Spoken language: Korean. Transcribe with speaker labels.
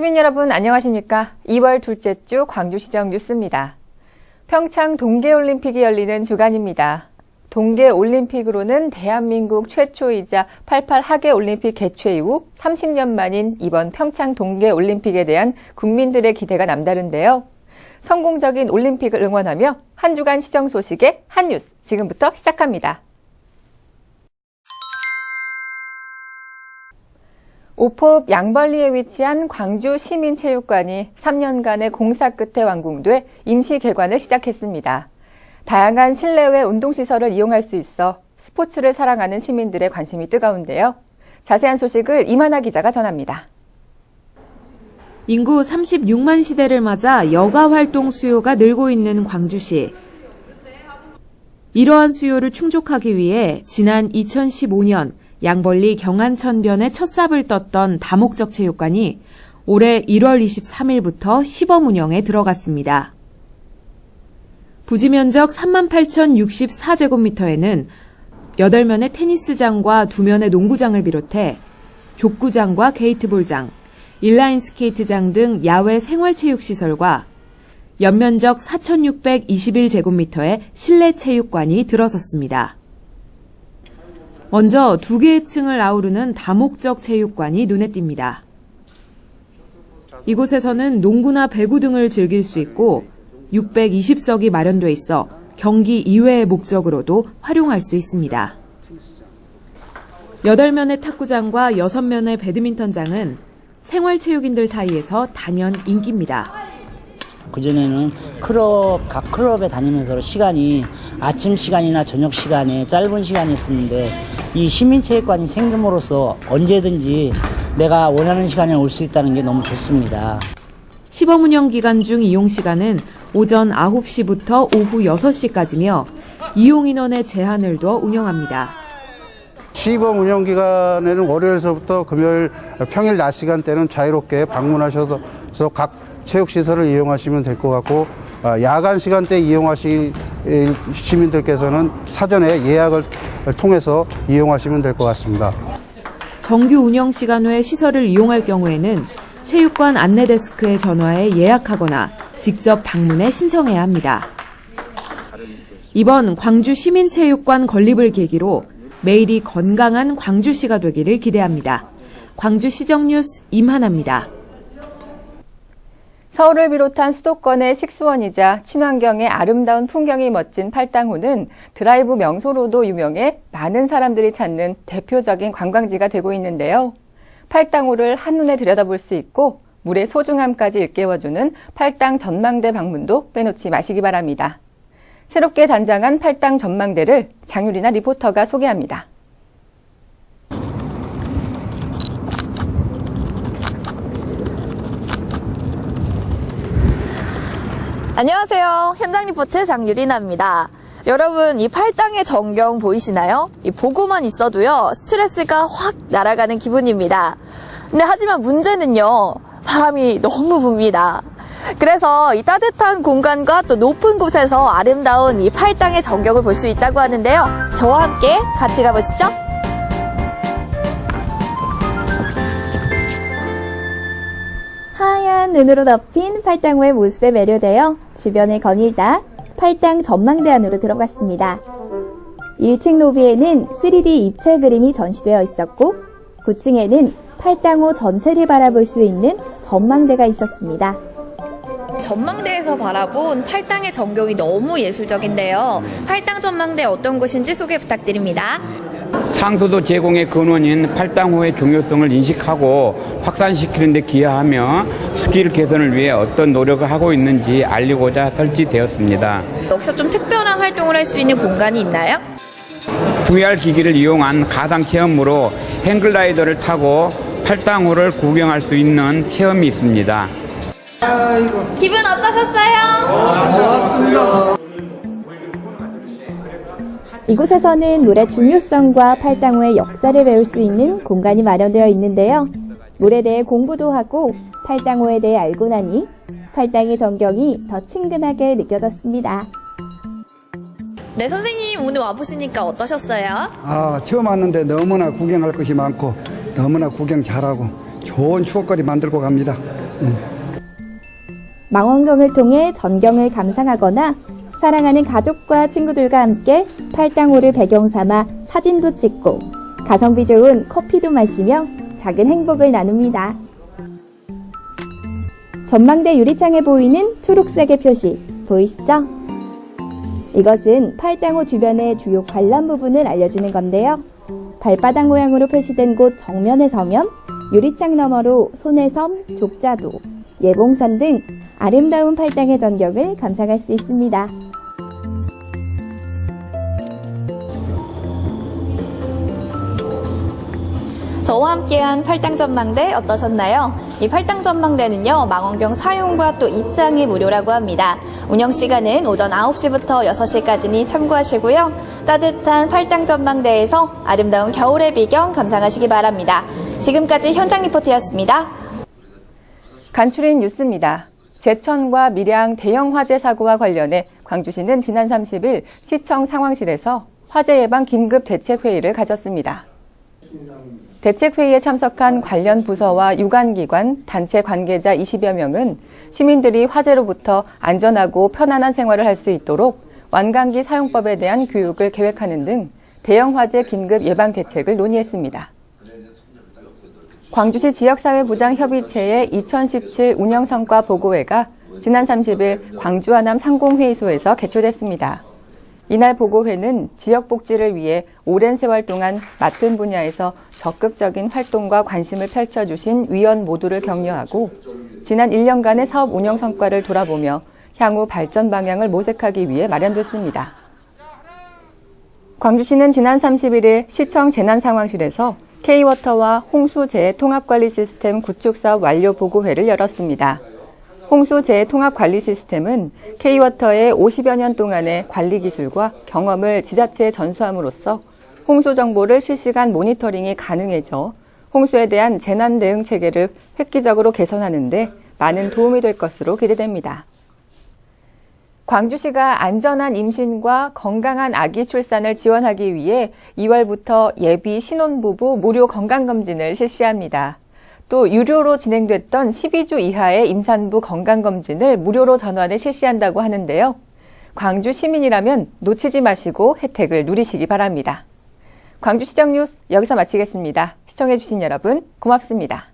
Speaker 1: 시민 여러분 안녕하십니까? 2월 둘째 주 광주시정 뉴스입니다. 평창 동계올림픽이 열리는 주간입니다. 동계올림픽으로는 대한민국 최초이자 88 하계올림픽 개최 이후 30년 만인 이번 평창 동계올림픽에 대한 국민들의 기대가 남다른데요. 성공적인 올림픽을 응원하며 한 주간 시정 소식의 한 뉴스 지금부터 시작합니다. 오포읍 양벌리에 위치한 광주시민체육관이 3년간의 공사 끝에 완공돼 임시 개관을 시작했습니다. 다양한 실내외 운동시설을 이용할 수 있어 스포츠를 사랑하는 시민들의 관심이 뜨거운데요. 자세한 소식을 이만아 기자가 전합니다.
Speaker 2: 인구 36만 시대를 맞아 여가 활동 수요가 늘고 있는 광주시. 이러한 수요를 충족하기 위해 지난 2015년 양벌리 경안천변에 첫 삽을 떴던 다목적 체육관이 올해 1월 23일부터 시범 운영에 들어갔습니다. 부지 면적 38,064제곱미터에는 8면의 테니스장과 2면의 농구장을 비롯해 족구장과 게이트볼장, 인라인 스케이트장 등 야외 생활체육시설과 연면적 4,621제곱미터의 실내 체육관이 들어섰습니다. 먼저 2개의 층을 아우르는 다목적 체육관이 눈에 띕니다. 이곳에서는 농구나 배구 등을 즐길 수 있고 620석이 마련돼 있어 경기 이외의 목적으로도 활용할 수 있습니다. 8면의 탁구장과 6면의 배드민턴장은 생활체육인들 사이에서 단연 인기입니다.
Speaker 3: 그전에는 각 클럽에 다니면서 시간이 아침 시간이나 저녁 시간에 짧은 시간이었었는데 이 시민체육관이 생김으로써 언제든지 내가 원하는 시간에 올 수 있다는 게 너무 좋습니다.
Speaker 2: 시범 운영 기간 중 이용 시간은 오전 9시부터 오후 6시까지며 이용 인원의 제한을 둬 운영합니다.
Speaker 4: 시범 운영 기간에는 월요일서부터 금요일 평일 낮 시간대는 자유롭게 방문하셔서 각 체육시설을 이용하시면 될 것 같고 야간 시간대 이용하실 시민들께서는 사전에 예약을 통해서 이용하시면 될 것 같습니다.
Speaker 2: 정규 운영 시간 외 시설을 이용할 경우에는 체육관 안내 데스크에 전화해 예약하거나 직접 방문해 신청해야 합니다. 이번 광주 시민체육관 건립을 계기로 매일이 건강한 광주시가 되기를 기대합니다. 광주시정 뉴스 임하나입니다.
Speaker 1: 서울을 비롯한 수도권의 식수원이자 친환경의 아름다운 풍경이 멋진 팔당호는 드라이브 명소로도 유명해 많은 사람들이 찾는 대표적인 관광지가 되고 있는데요. 팔당호를 한눈에 들여다볼 수 있고 물의 소중함까지 일깨워주는 팔당 전망대 방문도 빼놓지 마시기 바랍니다. 새롭게 단장한 팔당 전망대를 장유리나 리포터가 소개합니다.
Speaker 5: 안녕하세요. 현장 리포트 장유리나입니다. 여러분, 이 팔당의 전경 보이시나요? 이 보고만 있어도요, 스트레스가 확 날아가는 기분입니다. 근데 하지만 문제는요, 바람이 너무 붑니다. 그래서 이 따뜻한 공간과 또 높은 곳에서 아름다운 이 팔당의 전경을 볼 수 있다고 하는데요. 저와 함께 같이 가보시죠.
Speaker 6: 하얀 눈으로 덮인 팔당호의 모습에 매료되어 주변을 거닐다 팔당 전망대 안으로 들어갔습니다. 1층 로비에는 3D 입체 그림이 전시되어 있었고 9층에는 팔당호 전체를 바라볼 수 있는 전망대가 있었습니다.
Speaker 5: 전망대에서 바라본 팔당의 전경이 너무 예술적인데요. 팔당 전망대 어떤 곳인지 소개 부탁드립니다.
Speaker 7: 상수도 제공의 근원인 팔당호의 중요성을 인식하고 확산시키는 데 기여하며 수질 개선을 위해 어떤 노력을 하고 있는지 알리고자 설치되었습니다.
Speaker 5: 여기서 좀 특별한 활동을 할 수 있는 공간이 있나요?
Speaker 7: VR 기기를 이용한 가상 체험으로 행글라이더를 타고 팔당호를 구경할 수 있는 체험이 있습니다.
Speaker 5: 기분 어떠셨어요?
Speaker 4: 좋았습니다.
Speaker 6: 이곳에서는 물의 중요성과 팔당호의 역사를 배울 수 있는 공간이 마련되어 있는데요. 물에 대해 공부도 하고 팔당호에 대해 알고 나니 팔당의 전경이 더 친근하게 느껴졌습니다.
Speaker 5: 네, 선생님 오늘 와보시니까 어떠셨어요?
Speaker 8: 처음 왔는데 너무나 구경할 것이 많고 너무나 구경 잘하고 좋은 추억거리 만들고 갑니다.
Speaker 6: 망원경을 통해 전경을 감상하거나 사랑하는 가족과 친구들과 함께 팔당호를 배경 삼아 사진도 찍고 가성비 좋은 커피도 마시며 작은 행복을 나눕니다. 전망대 유리창에 보이는 초록색의 표시 보이시죠? 이것은 팔당호 주변의 주요 관람 부분을 알려주는 건데요. 발바닥 모양으로 표시된 곳 정면에 서면 유리창 너머로 소내섬, 족자도, 예봉산 등 아름다운 팔당의 전경을 감상할 수 있습니다.
Speaker 5: 저와 함께한 팔당 전망대 어떠셨나요? 이 팔당 전망대는요, 망원경 사용과 또 입장이 무료라고 합니다. 운영 시간은 오전 9시부터 6시까지니 참고하시고요. 따뜻한 팔당 전망대에서 아름다운 겨울의 비경 감상하시기 바랍니다. 지금까지 현장 리포트였습니다.
Speaker 1: 간추린 뉴스입니다. 제천과 밀양 대형 화재 사고와 관련해 광주시는 지난 30일 시청 상황실에서 화재 예방 긴급 대책회의를 가졌습니다. 대책회의에 참석한 관련 부서와 유관기관, 단체 관계자 20여 명은 시민들이 화재로부터 안전하고 편안한 생활을 할 수 있도록 완강기 사용법에 대한 교육을 계획하는 등 대형 화재 긴급 예방 대책을 논의했습니다. 광주시 지역사회보장협의체의 2017 운영성과 보고회가 지난 30일 광주 하남 상공회의소에서 개최됐습니다. 이날 보고회는 지역 복지를 위해 오랜 세월 동안 맡은 분야에서 적극적인 활동과 관심을 펼쳐주신 위원 모두를 격려하고 지난 1년간의 사업 운영 성과를 돌아보며 향후 발전 방향을 모색하기 위해 마련됐습니다. 광주시는 지난 31일 시청 재난상황실에서 K워터와 홍수재해 통합관리 시스템 구축 사업 완료 보고회를 열었습니다. 홍수재해 통합관리 시스템은 K워터의 50여 년 동안의 관리 기술과 경험을 지자체에 전수함으로써 홍수 정보를 실시간 모니터링이 가능해져 홍수에 대한 재난 대응 체계를 획기적으로 개선하는 데 많은 도움이 될 것으로 기대됩니다. 광주시가 안전한 임신과 건강한 아기 출산을 지원하기 위해 2월부터 예비 신혼부부 무료 건강검진을 실시합니다. 또 유료로 진행됐던 12주 이하의 임산부 건강검진을 무료로 전환해 실시한다고 하는데요. 광주 시민이라면 놓치지 마시고 혜택을 누리시기 바랍니다. 광주시정 뉴스 여기서 마치겠습니다. 시청해주신 여러분 고맙습니다.